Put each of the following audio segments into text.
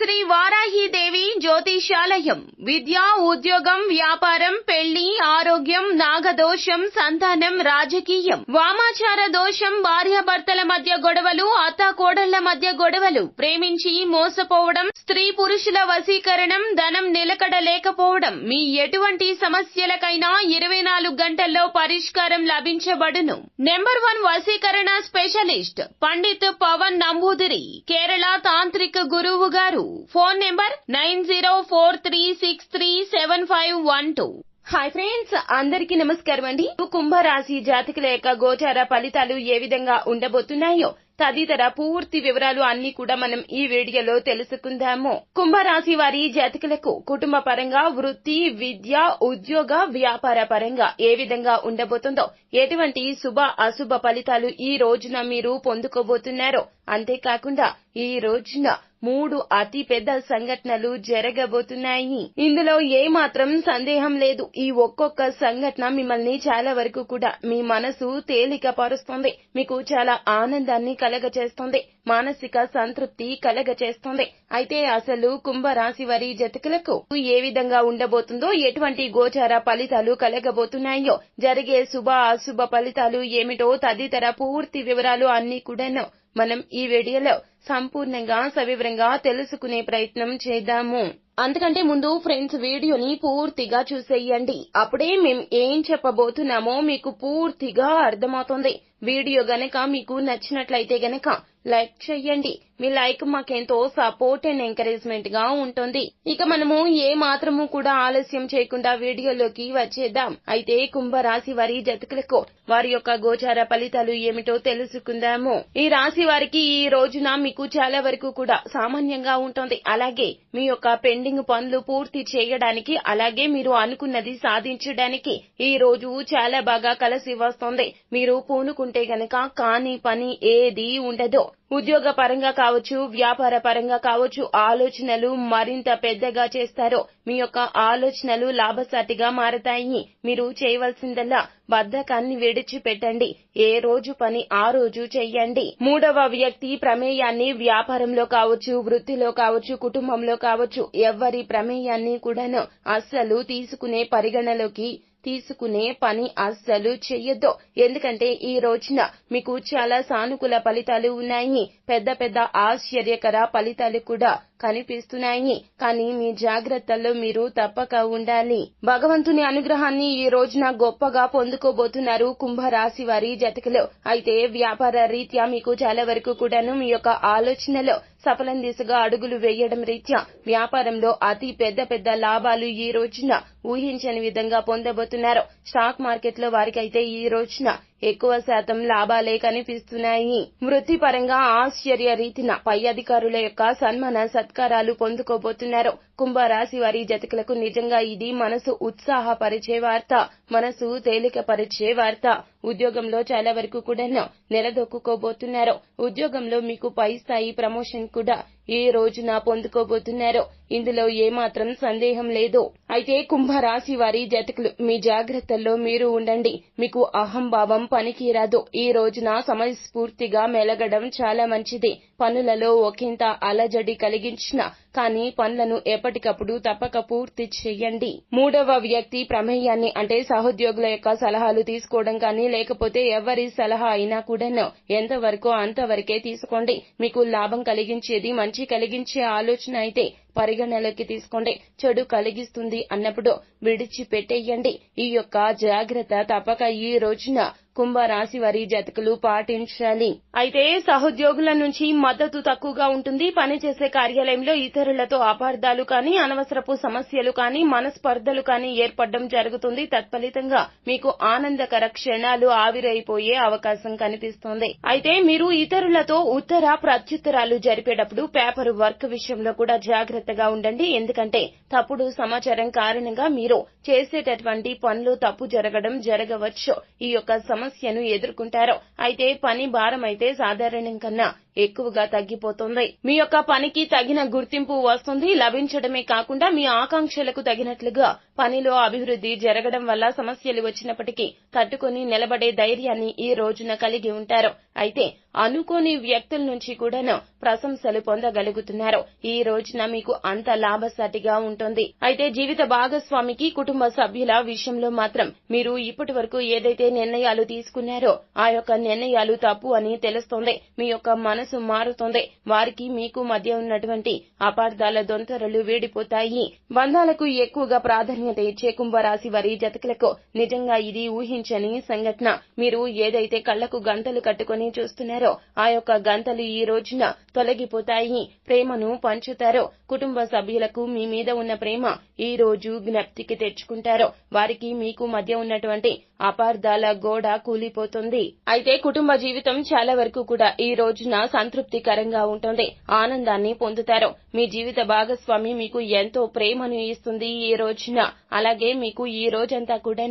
శ్రీ వారాహీదేవి జ్యోతిషాలయం విద్య, ఉద్యోగం, వ్యాపారం, పెళ్లి, ఆరోగ్యం, నాగదోషం, సంతానం, రాజకీయం, వామాచార దోషం, భార్యాభర్తల మధ్య గొడవలు, అత్తాకోడళ్ల మధ్య గొడవలు, ప్రేమించి మోసపోవడం, స్త్రీ పురుషుల వశీకరణం, ధనం నిలకడ లేకపోవడం, మీ ఎటువంటి సమస్యలకైనా 24 గంటల్లో పరిష్కారం లభించబడును. నెంబర్ 1 వశీకరణ స్పెషలిస్ట్ పండిత్ పవన్ నంబూదిరి, కేరళ తాంత్రిక గురువు గారు. Phone number 9043637512. హాయ్ ఫ్రెండ్స్, అందరికీ నమస్కారం అండి. కుంభరాశి జాతకుల యొక్క గోచార ఫలితాలు ఏ విధంగా ఉండబోతున్నాయో తదితర పూర్తి వివరాలు అన్ని కూడా మనం ఈ వీడియోలో తెలుసుకుందాము. కుంభరాశి వారి జాతకులకు కుటుంబ పరంగా, వృత్తి, విద్య, ఉద్యోగ, వ్యాపార పరంగా ఏ విధంగా ఉండబోతుందో, ఎటువంటి శుభ అశుభ ఫలితాలు ఈ రోజున మీరు పొందుకోబోతున్నారో, అంతేకాకుండా ఈ రోజున 3 అతి పెద్ద సంఘటనలు జరగబోతున్నాయి. ఇందులో ఏ మాత్రం సందేహం లేదు. ఈ ఒక్కొక్క సంఘటన మిమ్మల్ని చాలా వరకు కూడా మీ మనసు తేలిక పరుస్తుంది, మీకు చాలా ఆనందాన్ని కలగచేస్తుంది, మానసిక సంతృప్తి కలగచేస్తుంది. అయితే అసలు కుంభరాశి వారి జాతకులకు ఏ విధంగా ఉండబోతుందో, ఎటువంటి గోచార ఫలితాలు కలగబోతున్నాయో, జరిగే శుభ అశుభ ఫలితాలు ఏమిటో తదితర పూర్తి వివరాలు అన్ని కూడాను మనం ఈ వీడియోలో సంపూర్ణంగా సవివరంగా తెలుసుకునే ప్రయత్నం చేద్దాము. అంతకంటే ముందు ఫ్రెండ్స్, వీడియోని పూర్తిగా చూసేయండి. అప్పుడే మేము ఏం చెప్పబోతున్నామో మీకు పూర్తిగా అర్థమవుతుంది. వీడియో గనక మీకు నచ్చినట్లయితే గనక లైక్ చేయండి. మీ లైక్ మాకెంతో సపోర్ట్ అండ్ ఎంకరేజ్మెంట్ గా ఉంటుంది. ఇక మనము ఏ మాత్రము కూడా ఆలస్యం చేయకుండా వీడియోలోకి వచ్చేద్దాం. అయితే కుంభరాశి వారి జాతకులకు వారి యొక్క గోచార ఫలితాలు ఏమిటో తెలుసుకుందాము. ఈ రాశి వారికి ఈ రోజున మీకు చాలా వరకు కూడా సామాన్యంగా ఉంటుంది. అలాగే మీ యొక్క పెండింగ్ పనులు పూర్తి చేయడానికి, అలాగే మీరు అనుకున్నది సాధించడానికి ఈ రోజు చాలా బాగా కలిసి వస్తుంది. మీరు పూనుకుంటే గనక కాని పని ఏది ఉండదు. ఉద్యోగ పరంగా కావచ్చు, వ్యాపార పరంగా కావచ్చు, ఆలోచనలు మరింత పెద్దగా చేస్తారు. మీ యొక్క ఆలోచనలు లాభసాటిగా మారతాయి. మీరు చేయవలసిందల్లా బద్ధకాన్ని విడిచిపెట్టండి. ఏ రోజు పని ఆ రోజు చెయ్యండి. 3వ వ్యక్తి ప్రమేయాన్ని వ్యాపారంలో కావచ్చు, వృత్తిలో కావచ్చు, కుటుంబంలో కావచ్చు, ఎవరి ప్రమేయాన్ని కూడాను అస్సలు తీసుకునే పని అస్సలు చెయ్యొద్దు. ఎందుకంటే ఈ రోజున మీకు చాలా సానుకూల ఫలితాలు ఉన్నాయి. పెద్ద పెద్ద ఆశ్చర్యకర ఫలితాలు కూడా కనిపిస్తున్నాయి. కానీ మీ జాగ్రత్తల్లో మీరు తప్పక ఉండాలి. భగవంతుని అనుగ్రహాన్ని ఈ రోజున గొప్పగా పొందుకోబోతున్నారు కుంభరాశి వారి జాతకులు. అయితే వ్యాపార రీత్యా మీకు చాలా వరకు కూడాను మీ యొక్క ఆలోచనలో సఫలం దిశగా అడుగులు వేయడం రీత్యా వ్యాపారంలో అతి పెద్ద లాభాలు ఈ రోజున ఊహించని విధంగా పొందబోతున్నారు. స్టాక్ మార్కెట్ లో వారికైతే ఈ రోజున ఎక్కువ శాతం లాభాలే కనిపిస్తున్నాయి. వృత్తిపరంగా ఆశ్చర్య రీతిన పై అధికారుల యొక్క సన్మాన సత్కారాలు పొందుకోబోతున్నారు. కుంభరాశి వారి జాతకులకు నిజంగా ఇది మనసు ఉత్సాహపరిచే వార్త, మనసు తేలికపరిచే వార్త. ఉద్యోగంలో చాలా వరకు కూడా నిలదొక్కుకోబోతున్నారు. ఉద్యోగంలో మీకు పై స్థాయి ప్రమోషన్ కూడా ఈ రోజున పొందుకోబోతున్నారు. ఇందులో ఏమాత్రం సందేహం లేదు. అయితే కుంభరాశి వారి జాతకులు మీ జాగ్రత్తల్లో మీరు ఉండండి. మీకు అహంభావం పనికిరాదు. ఈ రోజున సమయస్ఫూర్తిగా మెలగడం చాలా మంచిది. పనులలో ఒకంత అలజడి కలిగించిన కానీ పనులను ఎప్పటికప్పుడు తప్పక పూర్తి చెయ్యండి. 3వ వ్యక్తి ప్రమేయాన్ని అంటే సహోద్యోగుల యొక్క సలహాలు తీసుకోవడం కానీ, లేకపోతే ఎవరి సలహా అయినా కూడాను ఎంతవరకు అంతవరకే తీసుకోండి. మీకు లాభం కలిగించేది, మంచి కలిగించే ఆలోచన అయితే పరిగణలోకి తీసుకోండి. చెడు కలిగిస్తుంది అన్నప్పుడు విడిచిపెట్టేయండి. ఈ యొక్క జాగ్రత్త తప్పక ఈ రోజున కుంభరాశి వారి జాతకులు పాటించాలి. అయితే సహోద్యోగుల నుంచి మద్దతు తక్కువగా ఉంటుంది. పనిచేసే కార్యాలయంలో ఇతరులతో అపార్థాలు కానీ, అనవసరపు సమస్యలు కానీ, మనస్పర్ధలు కానీ ఏర్పడడం జరుగుతుంది. తత్ఫలితంగా మీకు ఆనందకర క్షణాలు ఆవిరైపోయే అవకాశం కనిపిస్తోంది. అయితే మీరు ఇతరులతో ఉత్తర ప్రత్యుత్తరాలు జరిపేటప్పుడు పేపర్ వర్క్ విషయంలో కూడా జాగ్రత్తగా ఉండండి. ఎందుకంటే తప్పుడు సమాచారం కారణంగా మీరు చేసేటటువంటి పనులు తప్పు జరగవచ్చు. ఈ యొక్క సమస్యను ఎదుర్కొంటారు. అయితే పని భారం అయితే సాధారణం కన్నా ఎక్కువగా తగ్గిపోతుంది. మీ యొక్క పనికి తగిన గుర్తింపు వస్తుంది. లభించడమే కాకుండా మీ ఆకాంక్షలకు తగినట్లుగా పనిలో అభివృద్ధి జరగడం వల్ల సమస్యలు వచ్చినప్పటికీ తట్టుకొని నిలబడే ధైర్యాన్ని ఈ రోజున కలిగి ఉంటారు. అయితే అనుకోని వ్యక్తుల నుంచి కూడాను ప్రశంసలు పొందగలుగుతున్నారు. ఈ రోజున మీకు అంత లాభసాటిగా ఉంటుంది. అయితే జీవిత భాగస్వామికి కుటుంబ సభ్యుల విషయంలో మాత్రం మీరు ఇప్పటి వరకు ఏదైతే నిర్ణయాలు తీసుకున్నారో ఆ యొక్క నిర్ణయాలు తప్పు అని తెలుస్తోంది. మీ యొక్క మనసు మారుతోంది. వారికి మీకు మధ్య ఉన్నటువంటి అపార్థాల దొంతరలు వీడిపోతాయి. బంధాలకు ఎక్కువగా ప్రాధాన్యత ఇచ్చే కుంభరాశి వారి జాతకులకు నిజంగా ఇది ఊహించని సంఘటన. మీరు ఏదైతే కళ్లకు గంతలు కట్టుకొని చూస్తున్నారో ఆ యొక్క గంతలు ఈ రోజున తొలగిపోతాయి. ప్రేమను పంచుతారు. కుటుంబ సభ్యులకు మీ మీద ఉన్న ప్రేమ ఈ రోజు జ్ఞప్తికి తెచ్చుకుంటారు. వారికి మీకు మధ్య ఉన్నటువంటి అపార్థాల గోడ కూలిపోతుంది. అయితే కుటుంబ జీవితం చాలా వరకు కూడా ఈ రోజున సంతృప్తికరంగా ఉంటుంది. ఆనందాన్ని పొందుతారు. మీ జీవిత భాగస్వామి మీకు ఎంతో ప్రేమను ఇస్తుంది ఈ రోజున. అలాగే మీకు ఈ రోజంతా కూడా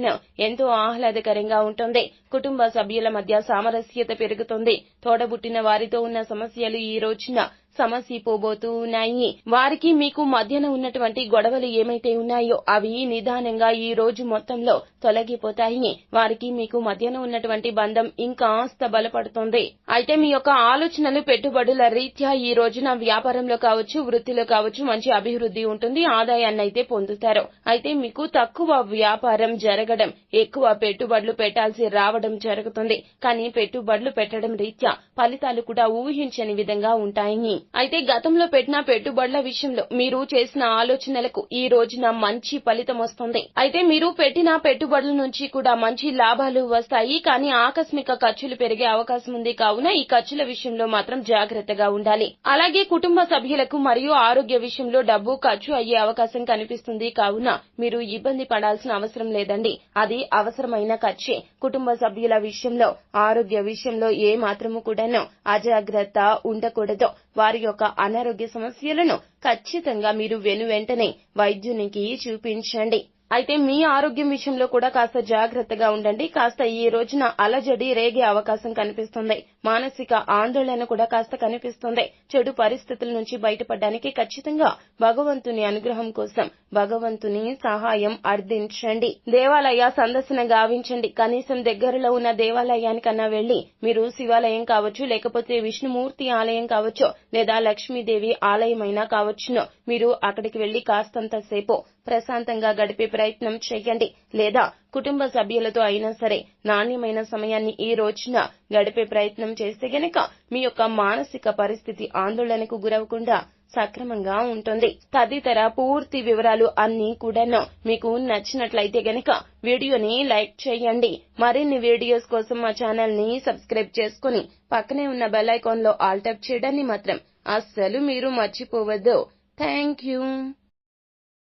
ఎంతో ఆహ్లాదకరంగా ఉంటుంది. కుటుంబ సభ్యుల మధ్య సామరస్యత పెరుగుతుంది. తోడబుట్టిన వారితో ఉన్న సమస్యలు ఈ రోజున సమసిపోబోతూ ఉన్నాయి. వారికి మీకు మధ్యన ఉన్నటువంటి గొడవలు ఏమైతే ఉన్నాయో అవి నిదానంగా ఈ రోజు మొత్తంలో తొలగిపోతాయి. వారికి మీకు మధ్యన ఉన్నటువంటి బంధం ఇంకాస్త బలపడుతుంది. అయితే మీ యొక్క ఆలోచనలు పెట్టుబడుల రీత్యా ఈ రోజున వ్యాపారంలో కావచ్చు, వృత్తిలో కావచ్చు మంచి అభివృద్ధి ఉంటుంది. ఆదాయాన్ని అయితే పొందుతారు. అయితే మీకు తక్కువ వ్యాపారం జరగడం, ఎక్కువ పెట్టుబడులు పెట్టాల్సి రావడం జరుగుతుంది. కానీ పెట్టుబడులు పెట్టడం రీత్యా ఫలితాలు కూడా ఊహించని విధంగా ఉంటాయి. అయితే గతంలో పెట్టిన పెట్టుబడుల విషయంలో మీరు చేసిన ఆలోచనలకు ఈ రోజున మంచి ఫలితం వస్తుంది. అయితే మీరు పెట్టిన పెట్టుబడుల నుంచి కూడా మంచి లాభాలు వస్తాయి. కానీ ఆకస్మిక ఖర్చులు పెరిగే అవకాశం ఉంది. కావున ఈ ఖర్చుల విషయంలో మాత్రం జాగ్రత్తగా ఉండాలి. అలాగే కుటుంబ సభ్యులకు మరియు ఆరోగ్య విషయంలో డబ్బు ఖర్చు అయ్యే అవకాశం కనిపిస్తుంది. కావున మీరు ఇబ్బంది పడాల్సిన అవసరం లేదండి. అది అవసరమైన ఖర్చే. కుటుంబ సభ్యుల విషయంలో, ఆరోగ్య విషయంలో ఏ మాత్రము కూడాను అజాగ్రత్త ఉండకూడదు. వారి యొక్క అనారోగ్య సమస్యలను ఖచ్చితంగా మీరు వెంటనే వైద్యునికి చూపించండి. అయితే మీ ఆరోగ్యం విషయంలో కూడా కాస్త జాగ్రత్తగా ఉండండి. కాస్త ఈ రోజున అలజడి రేగే అవకాశం కనిపిస్తుంది. మానసిక ఆందోళన కూడా కాస్త కనిపిస్తుంది. చెడు పరిస్థితుల నుంచి బయటపడడానికి ఖచ్చితంగా భగవంతుని అనుగ్రహం కోసం భగవంతుని సహాయం అర్థించండి. దేవాలయ సందర్శన గావించండి. కనీసం దగ్గరలో ఉన్న దేవాలయానికన్నా వెళ్లి మీరు శివాలయం కావచ్చు, లేకపోతే విష్ణుమూర్తి ఆలయం కావచ్చు, లేదా లక్ష్మీదేవి ఆలయమైనా కావచ్చును. మీరు అక్కడికి వెళ్లి కాస్తంత సేపు ప్రశాంతంగా గడిపే ప్రయత్నం చేయండి. లేదా కుటుంబ సభ్యులతో అయినా సరే నాణ్యమైన సమయాన్ని ఈ రోజున గడిపే ప్రయత్నం చేస్తే గనక మీ యొక్క మానసిక పరిస్థితి ఆందోళనకు గురవకుండా సక్రమంగా ఉంటుంది. తదితర పూర్తి వివరాలు అన్ని కూడాను మీకు నచ్చినట్లయితే గనక వీడియోని లైక్ చేయండి. మరిన్ని వీడియోస్ కోసం మా ఛానల్ ని సబ్స్క్రైబ్ చేసుకుని పక్కనే ఉన్న బెల్ ఐకాన్ లో ఆల్ ట్యాప్ చేయడాన్ని మాత్రం అస్సలు మీరు మర్చిపోవద్దు. థాంక్యూ.